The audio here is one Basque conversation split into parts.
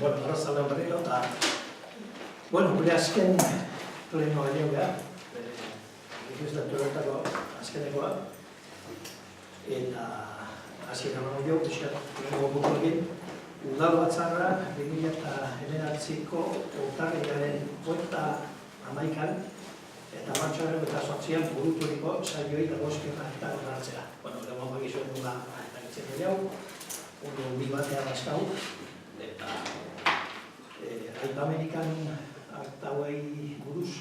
Bueno, arrazalde berriro, eta gure azken pleno baino behar, legislaturetako azkenekoa, eta hasieran emango jo, pleno puntuekin, udal batzarra 2019ko urtarrilaren 11an, eta martxoaren 28an buruturiko saioei dagozkiona eta onartzea. Bueno, lehenko egizuen duela eta gitzen gehiago, bi batean askau, eta aipamenikan hartauei buruz.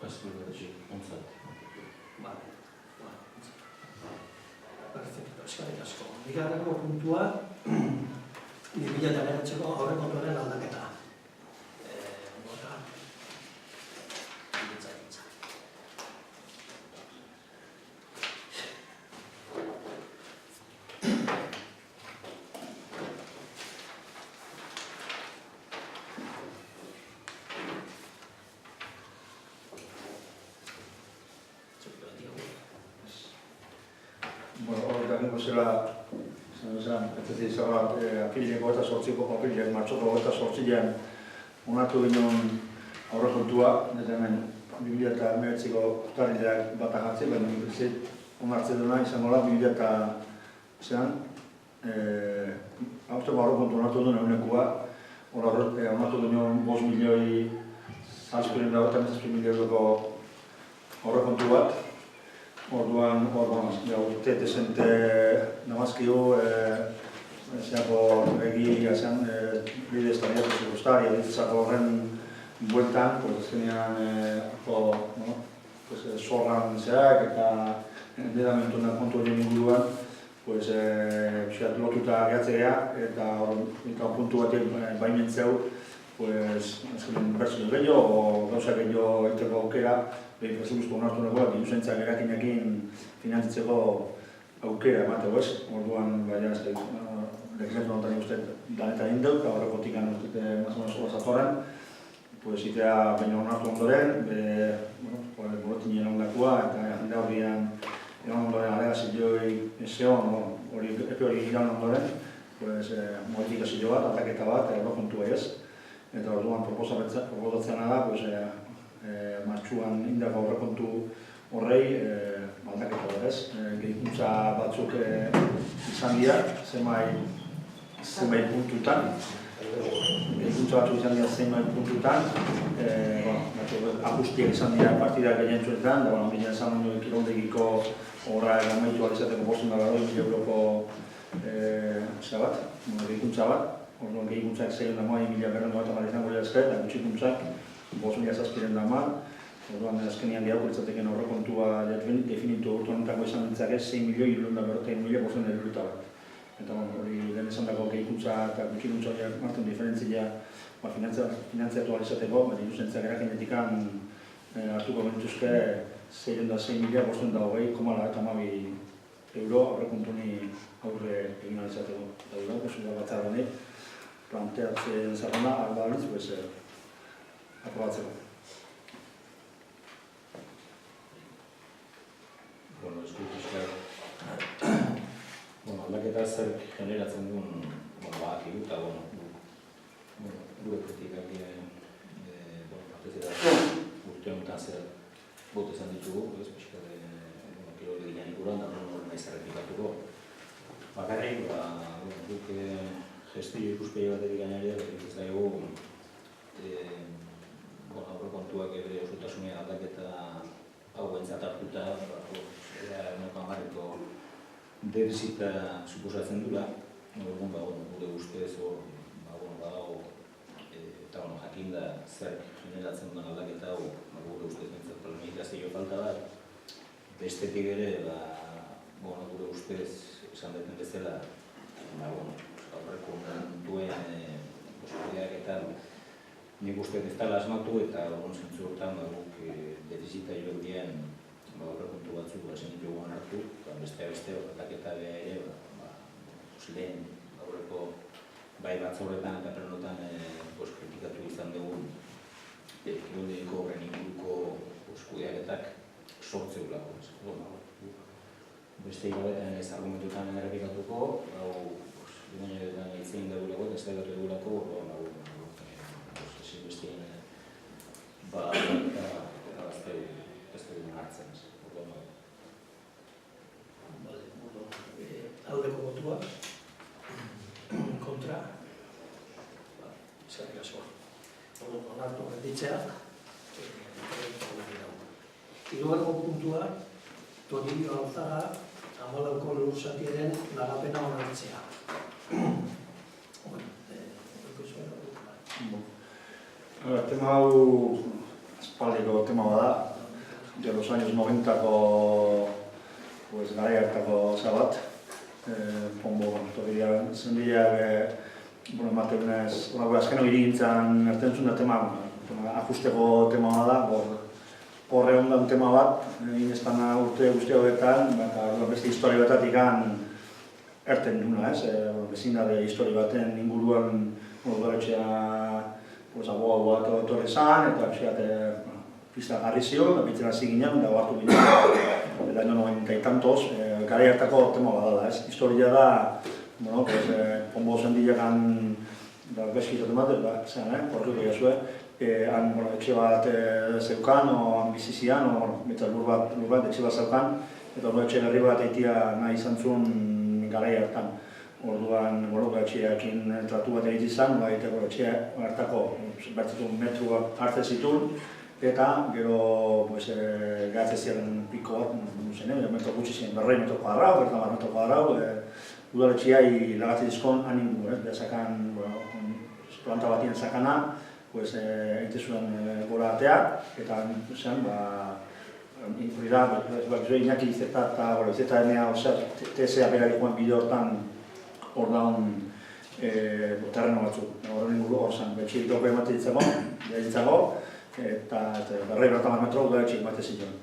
Ontzat. Vale. Perfecto, eskerrik asko. Bigarrengo puntua, 2009ko aurrekontuaren aldaketa. Apirileko eta sortziko, martxoko eta sortzilean onartu ginen aurrekontua, hemen 2019ko urtarrileak bat agartzen, baina onartzen duena izango da 2000 aurteko aurrekontu onartu duen egunekoa, onartu duen 5 milioi euroko aurrekontu bat. Orduan, urte desente namazkio, zeako egia zen, bide estaria presupuestaria, ditzako horren bueltan, azkenean zorran zeak eta endedamentu kontu horien inguruan, lotuta gehatzea eta puntu batek baimentzeu, bertzio gehiago, gauza gehiago egiteko aukera, behin presupuesto onartu nagoa, diruzentzak erakinekin finantzitzeko aukera emateko ez. Orduan, legislatu notan uste danetan indau, eta horrekotik uste mazmonesko zatorren, itea baina onartu ondoren, burotinien ondakoa, eta jende horrian egon ondoren alegazioei eseon, epe hori iran ondoren, modifikazio bat, aldaketa bat, errokontua ez. Eta orduan proposatzen da, martxuan indako aurrekontu horrei aldaketa bat ez. Gehikuntza batzuk izan dira, zenbait puntutan. Gehikuntza batzuk izan dira zenbait puntutan. Ajustiak izan dira partida gehientzuetan, da bine esan ondo kirondegiko horra eramaitu alizateko 500.000 euroko gehikuntza bat. Orduan gehikuntzak 6.000.000 izango dira ezker, eta gutxikuntzak 5.000 Orduan azkenean gehiago litzateken aurrekontua definitu urtu honetako izan ditzake 6.750.000 eurota bat. Eta hori lehen esan dago gehikuntza eta gutxikuntza horiek marten diferentzia finantziatu alizateko, diruzentzak erakinetikan hartuko benituzke 6.520.000 euro aurrekontuni aurre egin alizateko. Eta dira, posula batzar honi, planteatzen zarrona, aldabalitz, aprobatzeko. Aldaketa zer generatzen duen badakigu eta gure kritikak urte honetan zer bot esan ditugu, kirolde ginean ikuran, da horren nahiz errepikatuko. Bakarrik, guk gestio ikuspegi batetik gainari ez daigu aurrekontuak bere osotasunean aldaketa hau entzat hartuta, marreko defizita suposatzen dula, gure ustez badago eta jakin da zer generatzen duen aldaketa hau, gure ustez bintzat planifikazio falta bat, bestetik ere, gure ustez esan deten bezala, aurreko duen positideaketan nik uste ez dela asmatu eta zentzu horretan guk defizita joan aurrekontu batzuk esen ditugu onartu, beste aldaketa beha ere, lehen aurreko bai batzorretan eta plenotan kritikatu izan dugun kiroldeiko horren inguruko kudeaketak sortzeulako. Beste hilabetean ez argumentuetan errepikatuko, patrimonioetan hitzein dagulako, eta ez da berri dugulako, ezinbestien eta beste duen hartzen. Aldeko botua, kontra, eskerrik asko. Onartu gelditzea, hirugarren puntua, Toribio Alzaga, Amolauko lurzatiaren lagapena onartzea. Tema hau espaldiko tema bada, de los años 90ko garai hartako bat. Toribio zendiak emateunez, azkeno irigintzan ertentzun da tema, ajusteko tema bada, horre ondan tema bat, ineztana urte guzti hauetan, beste historia batatik erten duna, bezindade historia baten inguruan udaletxea aboa bat etorri zan, eta pista garri zion, bitzen hasi ginen, da hartu ginen, el año 90 y tantos, garai hartako tema badala, historia da, ponbo zendilekan bezkizote ematen, horretu jasue, etxe bat zeukan, han bizizian, lur bat etxe bat zeukan, eta etxe berri bat eitia nahi izan zuen garai hartan. Orduan, etxeakin tratu bat egin izan, etxe hartako metruak hartzen zituen, eta gero gaitze ziren piko bat, metro gutxi ziren, 200 metro kuadrau, 30 metro kuadrau, udaletxeai lagatzen dizkon animu, behazakan planta batien zakana, egite zuen gora ateak, eta hori da, Iñaki Izeta eta Izeta Enea, TSA berarikoan bide hortan hor daun terreno batzuk, horren inguru hor zen, betxik dope ematen ditzago, eta 200 metro udaletxik ematen zituen.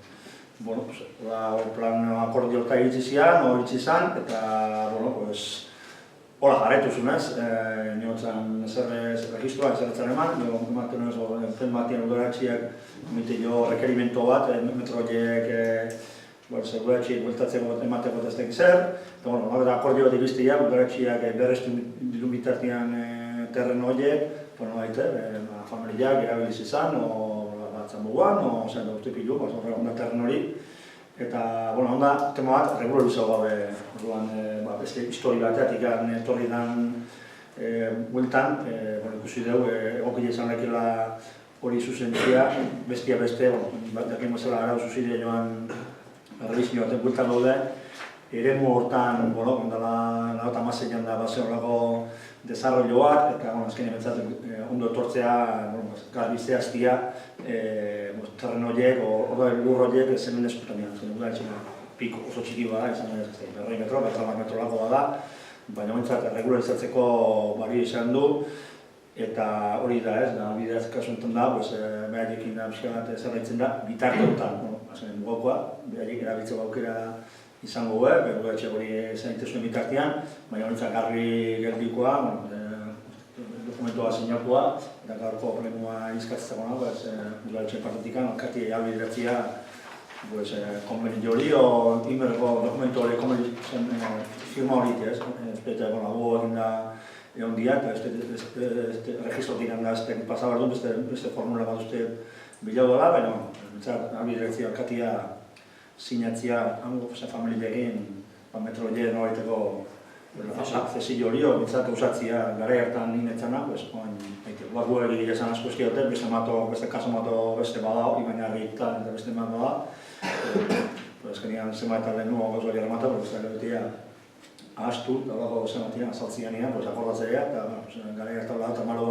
Plan akordio horta iritsi zian, eta hola jarretu zunez, niotzen registroa, zerretzen eman, ematen nioz zen batien udaletxiak emite jo rekerimento bat, metro horiek udaletxiek bueltatzeko emateko teztek zer, eta akordio bat iriztia, udaletxiak berreztu dilun bitartian terren horiek, familiak erabiliz izan, batzen buguan, uste pilu, onda terren hori. Eta, onda, tema bat, regularizau gabe, beste histori bateatik etorri dan bueltan, ikusi dugu, egokile izan lekela hori zuzentzia, bestia beste, dakin bezala arau zuzide joan errebizio baten bueltan daude, eremu hortan, ondala lauta mazean da bazen horrako desarrolloak, eta azkenean betzatzen ondo etortzea, garbiztea aztia, terren horiek, lur horiek zemen eskutanean, udaletxea piko oso txiki bada, izan ez 200 metro, 200 metro lako bada, baina hontzat regularizatzeko bari izan du, eta hori da ez, bideaz kasu enten da, behaiekin da pixka bat zerraitzen da, bitarteotan, mugokoa, behaiek erabiltzeko aukera izango udaletxe hori zaintezuen bitartean, baina hontzat garri geldikoa, dokumentua sinatua, eta gaurko problemua izkatzeko nago, udaletxe partetikan, alkati albideratzea konbenio hori, o imerko dokumentu hori firma hori, eta agu egin da egon diak, registrotik handa pasabar du, beste formula bat uste bilau dola, baina albideratzea alkatia sinatzea familiekin metro horiek noraiteko akzesillo hori, bintzat usatzea gara hartan ninetzana, guagu egile esan asko eskioten, beste kaso mato beste badao, baina argitan eta beste eman bada. Ezkenean zema eta lehen nuo gozu egin emata, beste betia ahaztu, eta dago zematia, azaltzian ean, akordatzea, eta gara hartan da, eta malo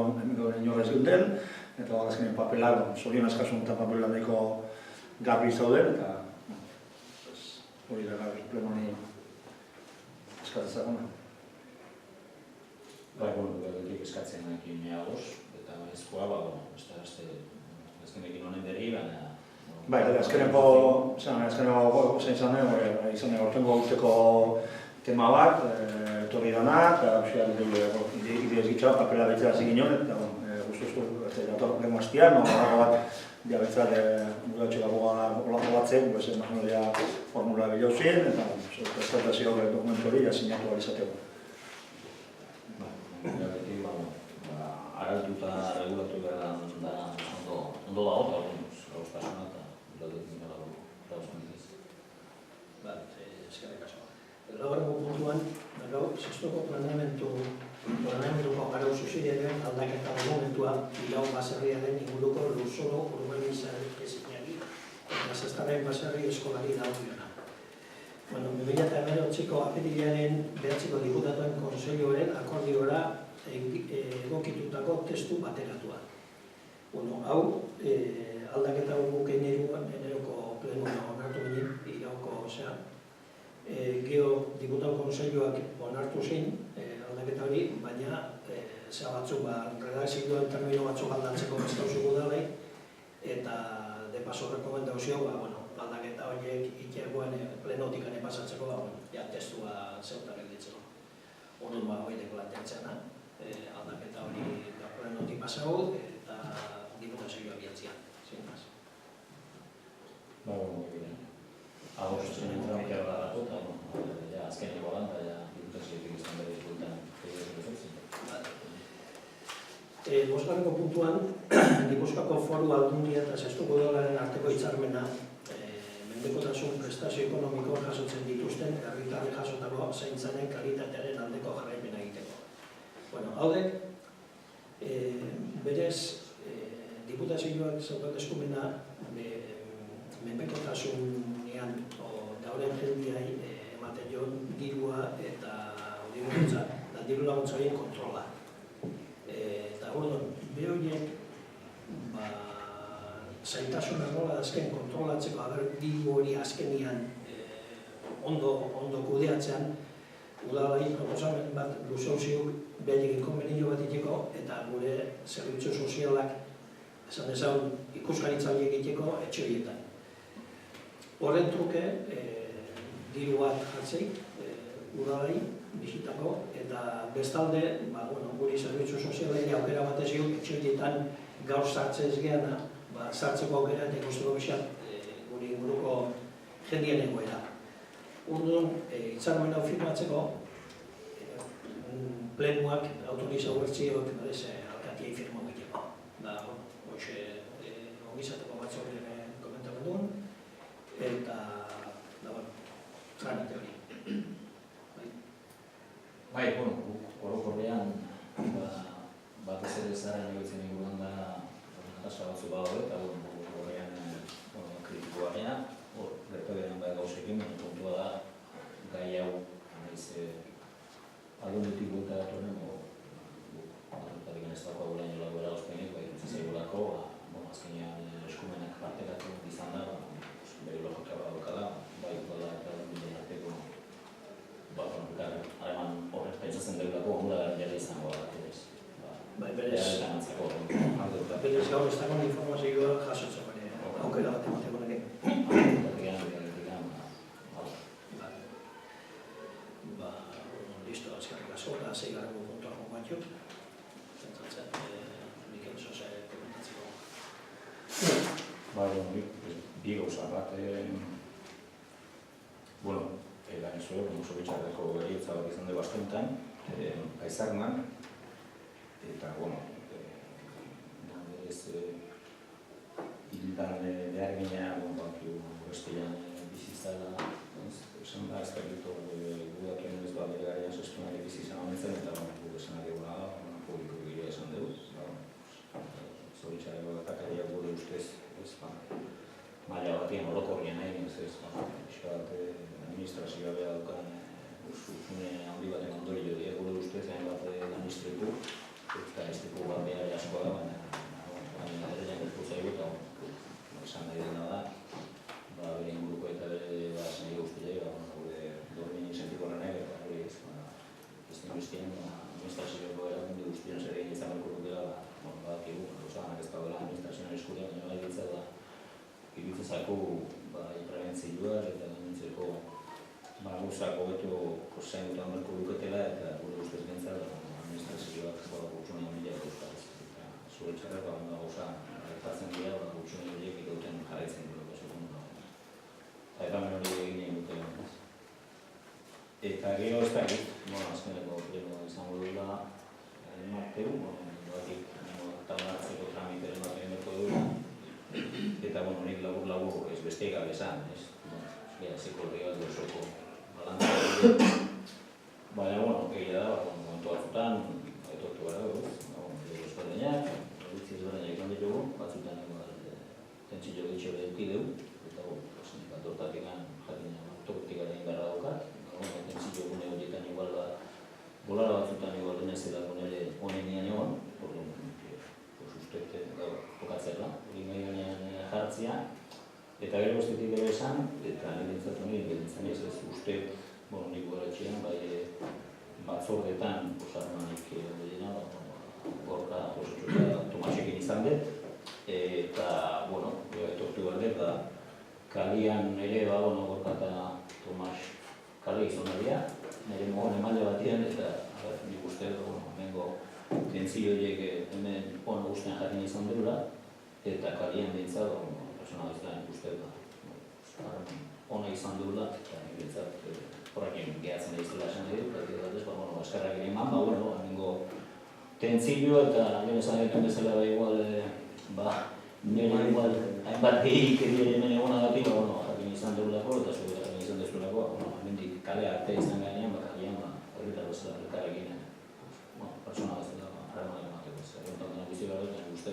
inorrez guten, eta ezkenean papelak, zorion eskasun eta papelan daiko garbi zauden, eta hori da garbi, plenoni eskatzezakona. Gaitik eskatzen ekin meagoz, eta ezkoa, azkenekin honen berri, baina... Azkeneko izan ortengo urteko tema bat, etorri dana, eta ideez gitza, papela betzera zigin hon, eta guztuzko lehen maztian, bat diabetzat udaletxe olako batzen, formula bilauzien, eta estatazio dokumentu hori sinatu alizateko. beti, araututa regulatu behar da ondo dago, eta gauztasuna eta iradekin gara gauzen diz. Eskerrik asko. Laugarrengo puntuan, sextoko planeamenduko arau subsidiarioen aldaketa dokumentua Bilbao baserriaren inguruko lurzoru urbanizazioari eta Zestaren baserri eskolari dagokiona. 2019ko apirilaren 9ko diputatuen kontseiluaren akordiora egokitutako testu bateratua. Hau, aldaketa guk eneroko plenoa onartu ginen, irauko, gero diputatu kontseiluak onartu zein aldaketa hori, baina batzuk, redakzioen termino batzuk aldatzeko ez dauzugu dalai, eta de paso rekomendazio, aldaketa horiek itergoen plenotikan pasatzeko, testua zeutarek ditzeko. Orduan horiek planteatzena, aldaketa hori plenotik pasago eta diputazioa bihatzea. Hau zuzenen tramikera dago eta azkeneko lan, eta diputazioetik izan bere izbultan Bosgarrengo puntuan, Gipuzkoako Foru Aldundia eta Zestoko Udalaren arteko hitzarmena mendekotasun prestazio ekonomikoa jasotzen dituzten herritarrek jasotako zaintzaren kalitatearen aldeko jarraipena egiteko. Haudek, berez, diputazioak zaukat eskumena menpekotasunean dauren jendiai ematen joan dirua eta diru laguntzarien kontrola. Eta orduan, be horiek zaintasuna nola azken kontrolatzeko diru hori azkenian ondo kudeatzean udalari proposamen bat luzauziuk behar konbenio bat iteko eta gure zerbitzu sozialak esan dezagun ikuskaritzaileak egiteko etxe horietan. Horren truke, diru bat jartzeik, udalari, bizitako, eta bestalde, guri zerbitzu sozialei aukera bat ezio, etxe horietan gaur sartzez geana, sartzeko aukera eta ikusteko bizat guri inguruko jendien egoera. Orduan, hitzarmen hau firmatzeko, plenuak, autorizau bertziok, alkatiei firma egiteko. Hoxe, ongizateko batzordean komentamen duen, eta, tramite hori. Orokorrean, batez ere zaren egoitzen inguruan da arrasa batzu badago eta horrean kritikoa gena, gertu garen gauzekin, baina kontua da gai hau aldundutik buelta datorren alduntatik ez dagoa gula inola duela ospenik, ikutzen zaigulako, azkenean eskumenak partekatu izan da, bere logika badaukala, bai duela eta aldundutik arteko hareman horrek pentsatzen dugulako ondara jara izango da. Berez gaur ez dagoen informazioa jasotzen bere aukera bat emateko nire. Listo, eskerrik asko, eta 6. puntua konbatxo. Zentzatzen, Mikel Sosa komentatzeko. Bi gauza bat, Gainezue, oso bitxarreko eriotza bat izan dugu astuntan, Aizarman, eta, hiltan behar ginean, bestean bizizala, esan da, ez dakit gudakien ez bere garen sostunari bizizan honetzen, eta guk esan ageguna da, publiko gire esan dugu. Zoritxarreko batakariak gure ustez, maila batien orokorrien nahi, administrazioa behar dukan zuzune handi baten ondorio dira gure ustez, bat administriku, eta estiku bat behar jaskoa da, baina errean gertu zaigu eta esan nahi dena da, bere inguruko eta bere nahi guztiak, gure dormin incentiko lanak eta hori ez guztien administrazioako erakunde guztien zer egin izan berko dutela, badakigu, ez daudela administrazioan eskuria, baina bai giltzea da, iruditzezako prebentzioa eta gainontzeko gauzak hobeto zain dut hanberko duketela eta gure ustez gintzat administrazioak gutxunen handia dauzkaz. Zure txarrak gauza gertatzen dira gutxunen horiek irauten jarraitzen dut. Eta hemen hori egin duten. Eta gero ez da egit, azkeneko pleno izango dula, tegu, batik tabatzeko tramiteren bat egineko duela. Eta, nik labur ez besteik gabe esan, ez? Psikologia bat osoko balantzea dira. Baina, egia da, momentu batzutan, etortu gara dugu, ezberdinak, editzi ezberdinak ikon ditugu, batzutan tentzio gitxo eduki dugu, eta nik atortatik jakina autobutik gara indarra daukat, tentzio gune horietan igual bolara batzutan igual denezela gunere honenean egon, ustete jokatzela, hori maiganean jartzia, eta gero bestetik ere esan, eta nintzatu nintzen ez uste, nik goratxean, bai batzordetan, osarmanik dena, gorka, Tomasekin izan dut, eta, etortu behar dut, kalian ere, gorka eta Tomas kale izan dira, nire mogon emaile batian, eta nik uste, hemengo tentzio horiek hemen guztien jakin izan dela, eta kalian dintzat, persona bezala nik uste, ona izan dela, eta nik dintzat, horrekin gehatzen dizela esan dut, eta eskarrak ere eman, hemengo tentzio eta gero esan egiten bezala igual, nire igual, hainbat gehik ere hemen egonagatik, jakin izan dugulako, eta zuera jakin izan dezulako, hemendik kale arte izan gainean, kalean, herritar bezala elkarrekin, persona bezala, harremanak emateko, egontan dena bizi gara dut, guzti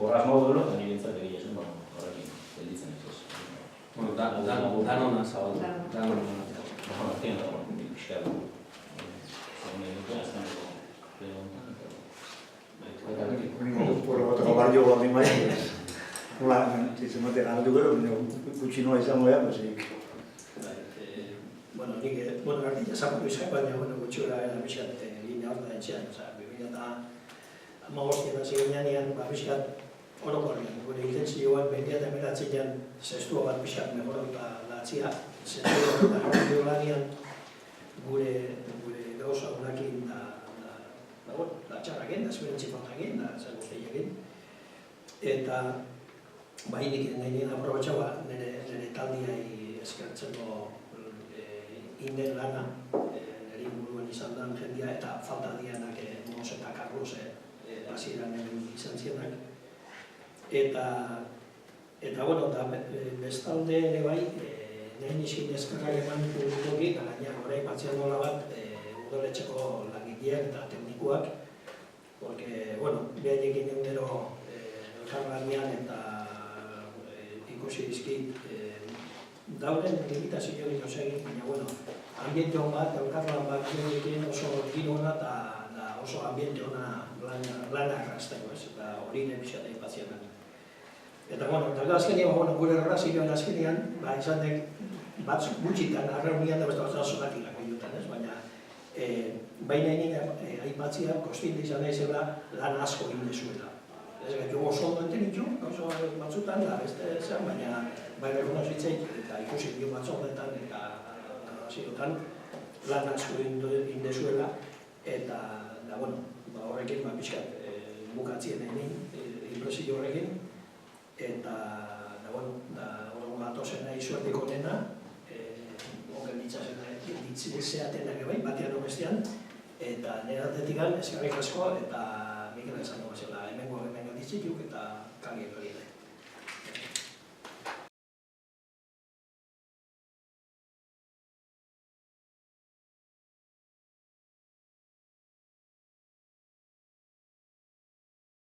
horraz modu delo, eta nire entzat egia esan, horrekin, gelditzen ez. Danona zabaldu. Tiene nik pixka du. Zaune dute, azteneko plegontan, Porrotako barrio baldin bai, nola, zizemate garatu gero, gutxi noa izango ea, basik. Nik, artilla zapatu izan, baina gutxi gara pixkat linea horta etxean, 2015 hasi ginean, pixkat orokorrean, gure intentzioan, 2019an zestua bat pixkat mejoratuta datzia, zestua eta gure lanian gure gauza honakin da txarrak egin, da esperentzi faltak egin, da zer guzti egin. Eta nik nahi aprobetxau nire taldiai eskertzeko inden lana nire inguruan izan den jendia eta falta dianak Mos eta Carlos hasieran izan zienak. Eta bestalde ere bai, nahi nizkin eskerrak eman publikoki, eta gaina horrein batzian nola bat udaletxeko langileak eta teknikuak, porque, behaiekin egunero elkarlanean eta ikusi dizkit dauden limitazio egin osegin, baina, ambiente hon bat, elkarlan bat egin oso giro hona eta oso ambiente hona lanak rasteko ez, eta hori nebizat egin batzianak. Eta, eta azkenean, gure errazioen azkenean, izan dek, batzuk gutxitan, arreunian da besta oso gatik jutan, ez? Baina egin aipatzia, kostinte izan nahi zela lan asko egin dezuela. Ez gaitu oso ondo entenitu, oso batzutan, da beste zen, baina bai rekonozitzen, eta ikusi dio batzordetan eta ziotan lan asko egin dezuela, eta horrekin pixkat bukatzien egin, impresio horrekin, eta horren gatozen nahi suertiko nena, ongen ditzeatenak ebai, batean bestean, eta nire aldetik eskerrik asko, eta Mikel esan dugu zela, hemengo ditzituk eta kalien hori da.